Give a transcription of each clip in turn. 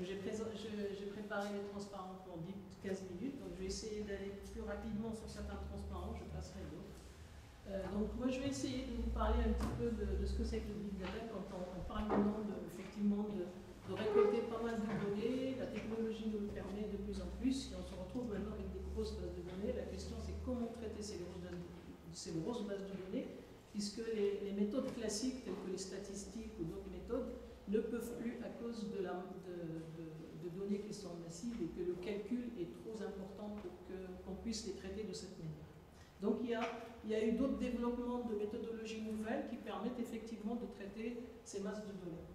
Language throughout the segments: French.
Donc j'ai préparé les transparents pour 10-15 minutes, donc je vais essayer d'aller plus rapidement sur certains transparents, je passerai d'autres. Donc moi je vais essayer de vous parler un petit peu de ce que c'est que le Big Data quand on parle maintenant effectivement de récolter pas mal de données. La technologie nous le permet de plus en plus et on se retrouve maintenant avec des grosses bases de données. La question c'est comment traiter ces grosses bases de données, puisque les méthodes classiques telles que les statistiques ou d'autres méthodes ne peuvent plus à cause de données qui sont massives et que le calcul est trop important pour qu'on puisse les traiter de cette manière. Donc il y a eu d'autres développements de méthodologies nouvelles qui permettent effectivement de traiter ces masses de données.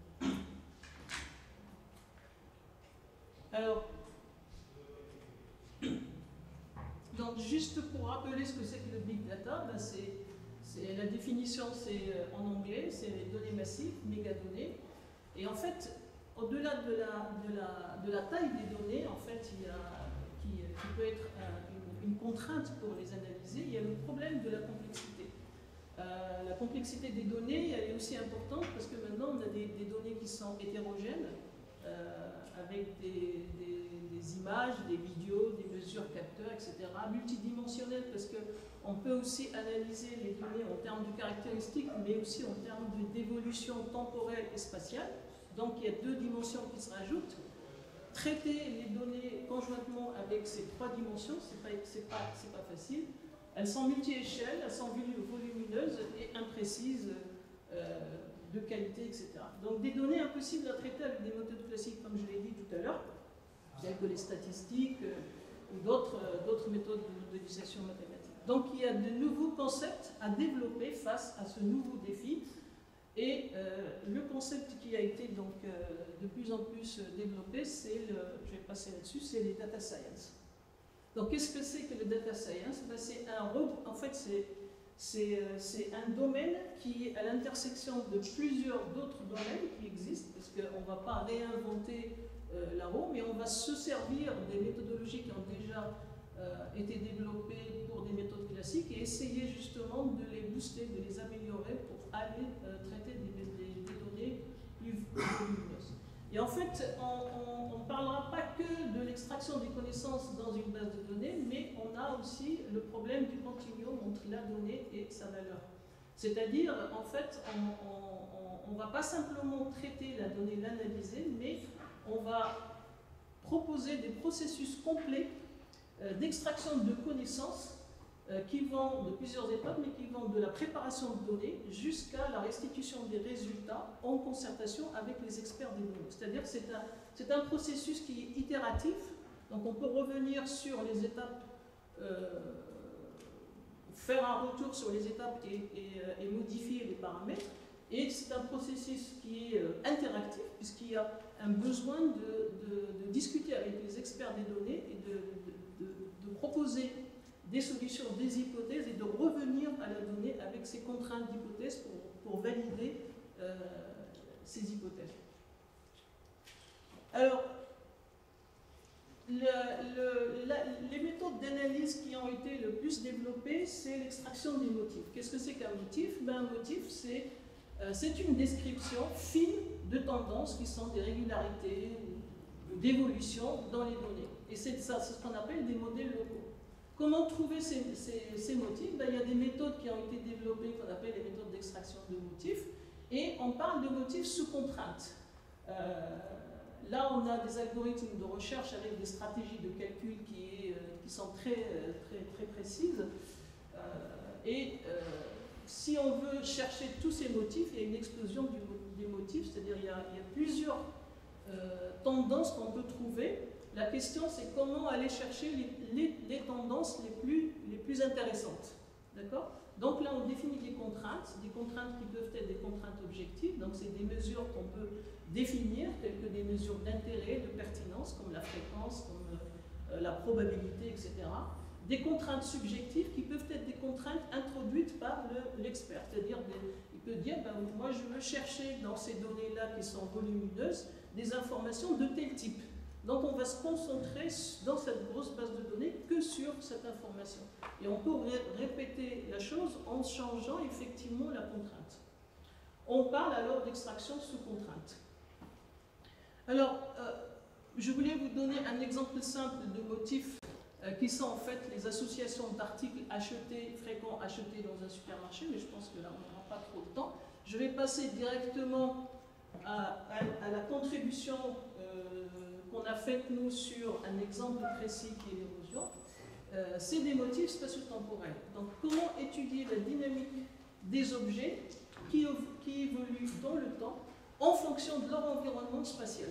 Alors, donc juste pour rappeler ce que c'est que le Big Data, ben la définition c'est en anglais, c'est les données massives, mégadonnées. Et en fait, au-delà de la taille des données, en fait, qui peut être une contrainte pour les analyser, il y a le problème de la complexité. La complexité des données, elle est aussi importante parce que maintenant on a des données qui sont hétérogènes, avec des images, des vidéos, des mesures capteurs, etc. Multidimensionnelles parce qu'on peut aussi analyser les données en termes de caractéristiques, mais aussi en termes d'évolution temporelle et spatiale. Donc il y a deux dimensions qui se rajoutent. Traiter les données conjointement avec ces trois dimensions, c'est pas facile. Elles sont multi-échelles, elles sont volumineuses et imprécises, de qualité, etc. Donc des données impossibles à traiter avec des méthodes classiques, comme je l'ai dit tout à l'heure, telles que les statistiques ou d'autres méthodes de modélisation mathématique. Donc il y a de nouveaux concepts à développer face à ce nouveau défi. Et le concept qui a été donc de plus en plus développé, c'est je vais passer là-dessus, c'est les data science. Donc qu'est-ce que c'est que le data science? Ben, en fait, c'est un domaine qui est à l'intersection de plusieurs d'autres domaines qui existent, parce qu'on ne va pas réinventer la roue, mais on va se servir des méthodologies qui ont déjà été développées pour des méthodes classiques et essayer justement de les booster, de les améliorer pour aller traiter des données plus volumineuses. Et en fait, on ne parlera pas que de l'extraction des connaissances dans une base de données, mais on a aussi le problème du continuum entre la donnée et sa valeur. C'est-à-dire, en fait, on ne va pas simplement traiter la donnée, l'analyser, mais on va proposer des processus complets d'extraction de connaissances qui vont de plusieurs étapes, mais qui vont de la préparation de données jusqu'à la restitution des résultats en concertation avec les experts des données. C'est-à-dire que c'est un processus qui est itératif, donc on peut revenir sur les étapes, faire un retour sur les étapes et modifier les paramètres, et c'est un processus qui est interactif, puisqu'il y a un besoin de discuter avec les experts des données et de proposer des solutions, des hypothèses et de revenir à la donnée avec ces contraintes d'hypothèses pour valider ces hypothèses. Alors, les méthodes d'analyse qui ont été le plus développées, c'est l'extraction des motifs. Qu'est-ce que c'est qu'un motif? Ben, un motif, c'est une description fine de tendances qui sont des régularités ou d'évolution dans les données. Et c'est ce qu'on appelle des modèles locaux. Comment trouver ces motifs? Ben, il y a des méthodes qui ont été développées qu'on appelle les méthodes d'extraction de motifs, et on parle de motifs sous contrainte. Là, on a des algorithmes de recherche avec des stratégies de calcul qui sont très précises. Si on veut chercher tous ces motifs, il y a une explosion des motifs, c'est-à-dire il y a plusieurs tendances qu'on peut trouver. La question, c'est comment aller chercher les tendances les plus intéressantes. D'accord? Donc là, on définit des contraintes qui peuvent être des contraintes objectives. Donc c'est des mesures qu'on peut définir, telles que des mesures d'intérêt, de pertinence, comme la fréquence, comme la probabilité, etc. Des contraintes subjectives qui peuvent être des contraintes introduites par l'expert. C'est-à-dire, il peut dire, ben, moi je veux chercher dans ces données-là qui sont volumineuses, des informations de tel type. Donc on va se concentrer dans cette grosse base de données que sur cette information. Et on peut répéter la chose en changeant effectivement la contrainte. On parle alors d'extraction sous contrainte. Alors, je voulais vous donner un exemple simple de motifs qui sont en fait les associations d'articles achetés, fréquents achetés dans un supermarché, mais je pense que là on n'aura pas trop de temps. Je vais passer directement à la contribution qu'on a faite nous sur un exemple précis qui est l'érosion. C'est des motifs spatio-temporels. Donc comment étudier la dynamique des objets qui évoluent dans le temps en fonction de leur environnement spatial.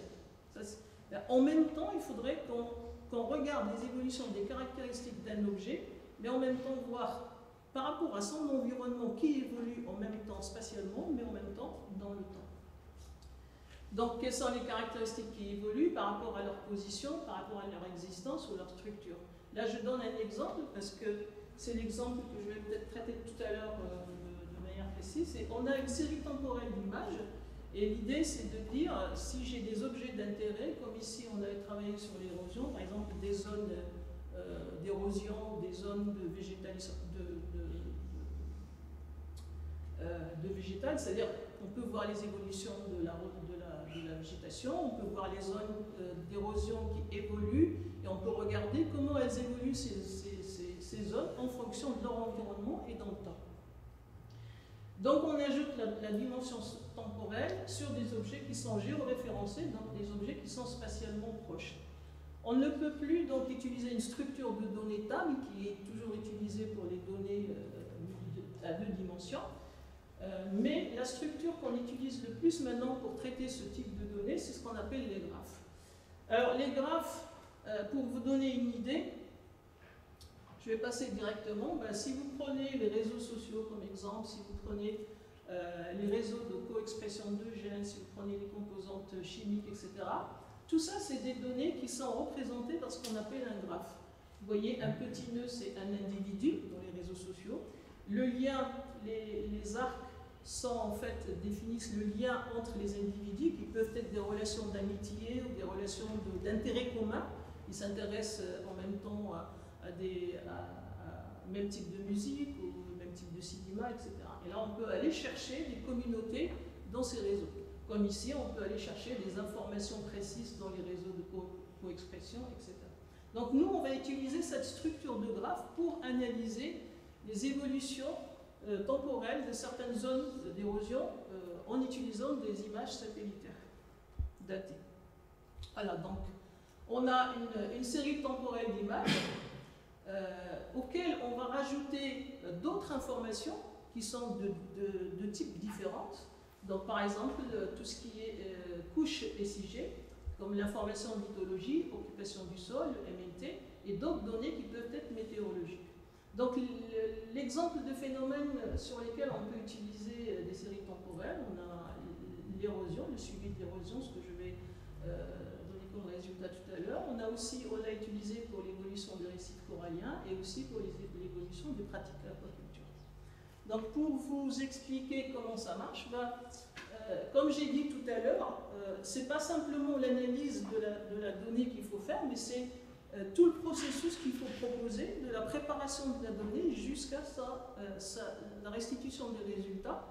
En même temps, il faudrait qu'on regarde les évolutions des caractéristiques d'un objet, mais en même temps voir par rapport à son environnement qui évolue en même temps spatialement, mais en même temps dans le temps. Donc, quelles sont les caractéristiques qui évoluent par rapport à leur position, par rapport à leur existence ou leur structure? Là, je donne un exemple parce que c'est l'exemple que je vais peut-être traiter tout à l'heure de manière précise. On a une série temporelle d'images et l'idée, c'est de dire si j'ai des objets d'intérêt, comme ici on avait travaillé sur l'érosion, par exemple des zones d'érosion, des zones de végétalisation, de végétal, c'est-à-dire on peut voir les évolutions de la végétation, on peut voir les zones d'érosion qui évoluent et on peut regarder comment elles évoluent ces zones en fonction de leur environnement et dans le temps. Donc on ajoute la dimension temporelle sur des objets qui sont géoréférencés, donc des objets qui sont spatialement proches. On ne peut plus donc utiliser une structure de données table qui est toujours utilisée pour les données à deux dimensions. Mais la structure qu'on utilise le plus maintenant pour traiter ce type de données, c'est ce qu'on appelle les graphes. Alors les graphes, pour vous donner une idée, je vais passer directement. Si vous prenez les réseaux sociaux comme exemple, si vous prenez les réseaux de co-expression de gènes, si vous prenez les composantes chimiques, etc., tout ça, c'est des données qui sont représentées par ce qu'on appelle un graphe. Vous voyez, un petit nœud, c'est un individu dans les réseaux sociaux. Le lien, les arcs en fait, définissent le lien entre les individus qui peuvent être des relations d'amitié ou des relations d'intérêt commun. Ils s'intéressent en même temps à même type de musique ou même type de cinéma, etc. Et là, on peut aller chercher des communautés dans ces réseaux. Comme ici, on peut aller chercher des informations précises dans les réseaux de co-expression, etc. Donc nous, on va utiliser cette structure de graphe pour analyser les évolutions temporelles de certaines zones d'érosion en utilisant des images satellitaires datées. Voilà, donc on a une série temporelle d'images auxquelles on va rajouter d'autres informations qui sont de types différents. Donc par exemple, tout ce qui est couche SIG, comme l'information mythologie, occupation du sol, MLT, et d'autres données qui peuvent être météorologiques. Donc l'exemple de phénomènes sur lesquels on peut utiliser des séries temporelles, on a l'érosion, le suivi de l'érosion, ce que je vais donner comme résultat tout à l'heure. On a utilisé pour l'évolution des récifs coralliens et aussi pour l'évolution des pratiques aquaculture. Donc pour vous expliquer comment ça marche, comme j'ai dit tout à l'heure, c'est pas simplement l'analyse de la donnée qu'il faut faire, mais c'est tout le processus qu'il faut proposer, de la préparation de la donnée jusqu'à la restitution des résultats,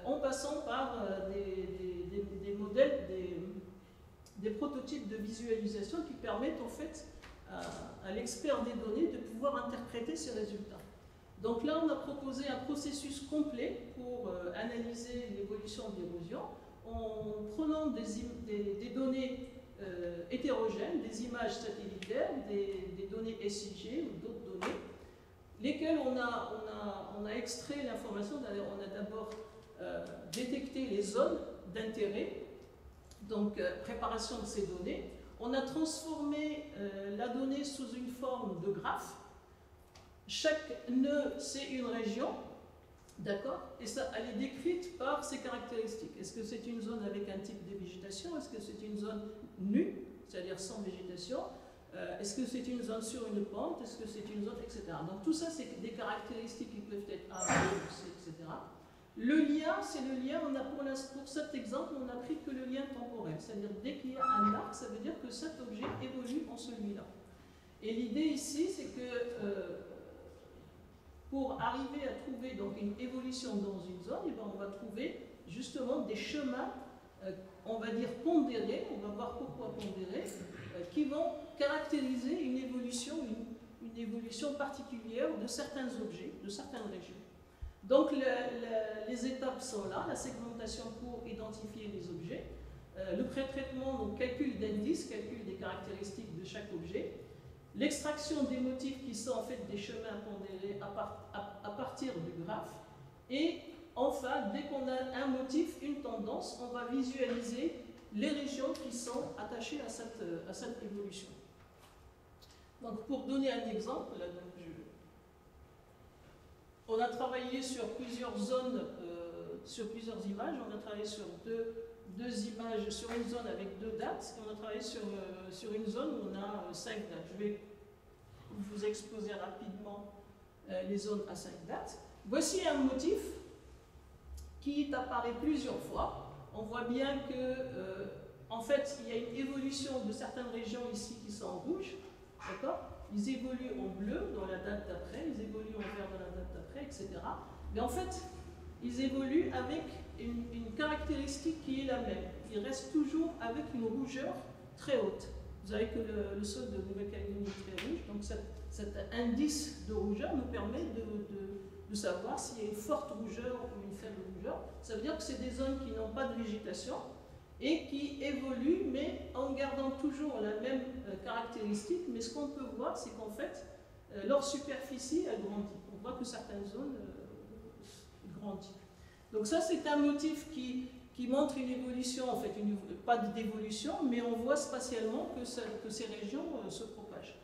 en passant par des modèles, des prototypes de visualisation qui permettent en fait à l'expert des données de pouvoir interpréter ces résultats. Donc là, on a proposé un processus complet pour analyser l'évolution de l'érosion en prenant des données hétérogènes, des images satellitaires, des données SIG ou d'autres données, lesquelles on a extrait l'information. On a d'abord détecté les zones d'intérêt, donc préparation de ces données. On a transformé la donnée sous une forme de graphe. Chaque nœud, c'est une région, d'accord? Et ça, elle est décrite par ses caractéristiques. Est-ce que c'est une zone avec un type de végétation? Est-ce que c'est une zone nue, c'est-à-dire sans végétation? Est-ce que c'est une zone sur une pente? Est-ce que c'est une zone, etc. Donc tout ça, c'est des caractéristiques qui peuvent être A, B, C, etc. Le lien, c'est le lien, pour cet exemple, on n'a pris que le lien temporel. C'est-à-dire dès qu'il y a un arc, ça veut dire que cet objet évolue en celui-là. Et l'idée ici, c'est que pour arriver à trouver donc une évolution dans une zone, on va trouver justement des chemins on va dire pondérés, on va voir pourquoi pondérés, qui vont caractériser une évolution particulière de certains objets, de certaines régions. Donc les étapes sont là, la segmentation pour identifier les objets, le pré-traitement, donc calcul d'indices, calcul des caractéristiques de chaque objet, l'extraction des motifs qui sont en fait des chemins pondérés à partir du graphe, et enfin, dès qu'on a un motif, une tendance, on va visualiser les régions qui sont attachées à cette évolution. Donc pour donner un exemple, on a travaillé sur plusieurs zones, sur plusieurs images. On a travaillé sur deux images, sur une zone avec 2 dates, et on a travaillé sur une zone où on a 5 dates. Je vais vous exposer rapidement les zones à 5 dates. Voici un motif qui apparaît plusieurs fois. On voit bien que, en fait, il y a une évolution de certaines régions ici qui sont en rouge, d'accord? Ils évoluent en bleu dans la date d'après, ils évoluent en vert dans la date d'après, etc. Mais en fait, ils évoluent avec une caractéristique qui est la même. Ils restent toujours avec une rougeur très haute. Vous savez que le sol de Nouvelle-Calédonie est très rouge, donc cet indice de rougeur nous permet de savoir s'il y a une forte rougeur ou une faible rougeur. Ça veut dire que c'est des zones qui n'ont pas de végétation et qui évoluent, mais en gardant toujours la même caractéristique. Mais ce qu'on peut voir, c'est qu'en fait, leur superficie, elle grandit. On voit que certaines zones grandissent. Donc ça, c'est un motif qui montre une évolution, en fait, pas d'évolution, mais on voit spatialement que ces régions se propagent.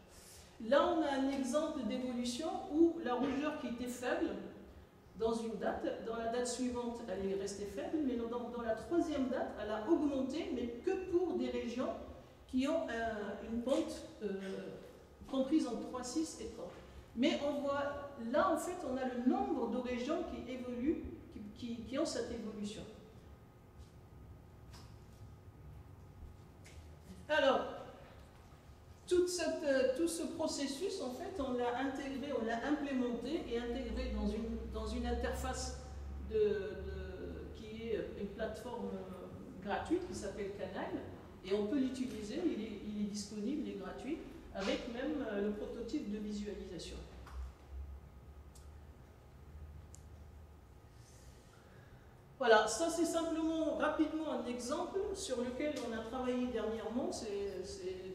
Là, on a un exemple d'évolution où la rougeur qui était faible dans une date, dans la date suivante, elle est restée faible, mais dans la 3e date, elle a augmenté, mais que pour des régions qui ont une pente comprise entre 3, 6 et 30. Mais on voit, là, en fait, on a le nombre de régions qui évoluent, qui ont cette évolution. Alors, tout ce processus, en fait, on l'a intégré, on l'a implémenté et intégré dans une interface qui est une plateforme gratuite qui s'appelle Canal, et on peut l'utiliser, il est disponible, il est gratuit, avec même le prototype de visualisation. Voilà, ça c'est simplement rapidement un exemple sur lequel on a travaillé dernièrement. C'est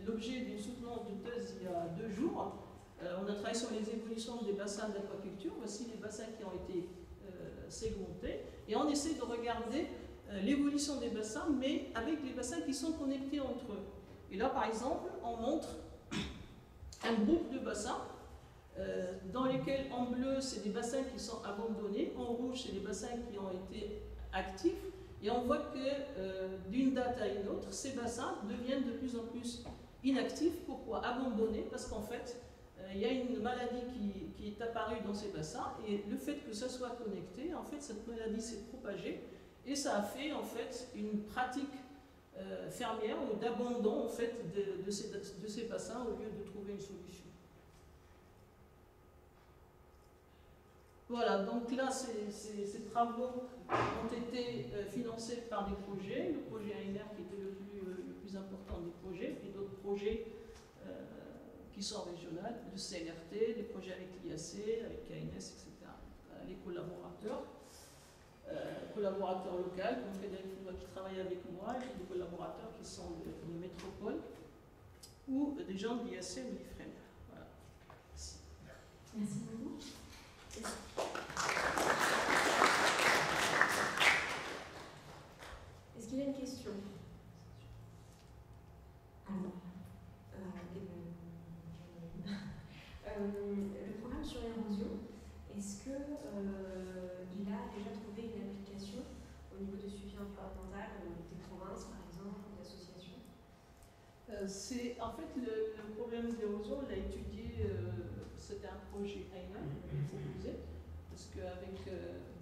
l'objet d'une soutenance de thèse il y a 2 jours. On a travaillé sur les évolutions des bassins d'aquaculture. Voici les bassins qui ont été segmentés. Et on essaie de regarder l'évolution des bassins, mais avec des bassins qui sont connectés entre eux. Et là, par exemple, on montre un groupe de bassins dans lesquels, en bleu, c'est des bassins qui sont abandonnés, en rouge, c'est des bassins qui ont été actifs, et on voit que d'une date à une autre, ces bassins deviennent de plus en plus inactifs. Pourquoi? Abandonnés, parce qu'en fait, il y a une maladie qui est apparue dans ces bassins, et le fait que ça soit connecté, en fait, cette maladie s'est propagée, et ça a fait, en fait, une pratique fermière ou d'abandon, en fait, de ces bassins au lieu de trouver une solution. Voilà, donc là, ces travaux ont été financés par des projets. Le projet ANR qui était le plus important des projets, et d'autres projets qui sont régionaux, le CNRT, des projets avec l'IAC, avec KNS, etc. Les collaborateurs locaux, comme Frédéric Foulois qui travaille avec moi, et des collaborateurs qui sont de métropole, ou des gens de l'IAC ou l'IFREM. Voilà. Merci. Merci beaucoup. Est-ce qu'il y a une question? Alors, le programme sur l'érosion, est-ce qu'il a déjà trouvé une application au niveau de suivi environnemental des provinces, par exemple, ou d'associations? En fait, le problème d'érosion, on l'a étudié, c'était un projet ANR proposé, parce qu'avec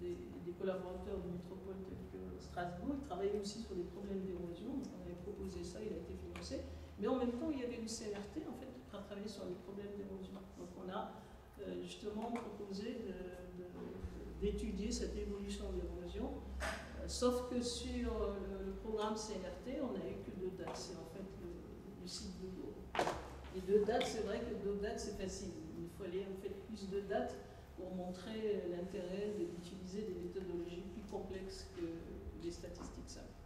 des collaborateurs de métropole tels que Strasbourg, ils travaillaient aussi sur des problèmes d'érosion, donc on avait proposé ça, il a été financé, mais en même temps, il y avait le CNRT, en fait, qui a travaillé sur les problèmes d'érosion. Donc on a justement proposé d'étudier cette évolution de l'érosion Sauf que sur le programme CNRT, on n'a eu que 2 dates. C'est en fait le site de Go. Et 2 dates, c'est vrai que 2 dates, c'est facile. Il fallait en fait plus de dates pour montrer l'intérêt d'utiliser des méthodologies plus complexes que les statistiques simples.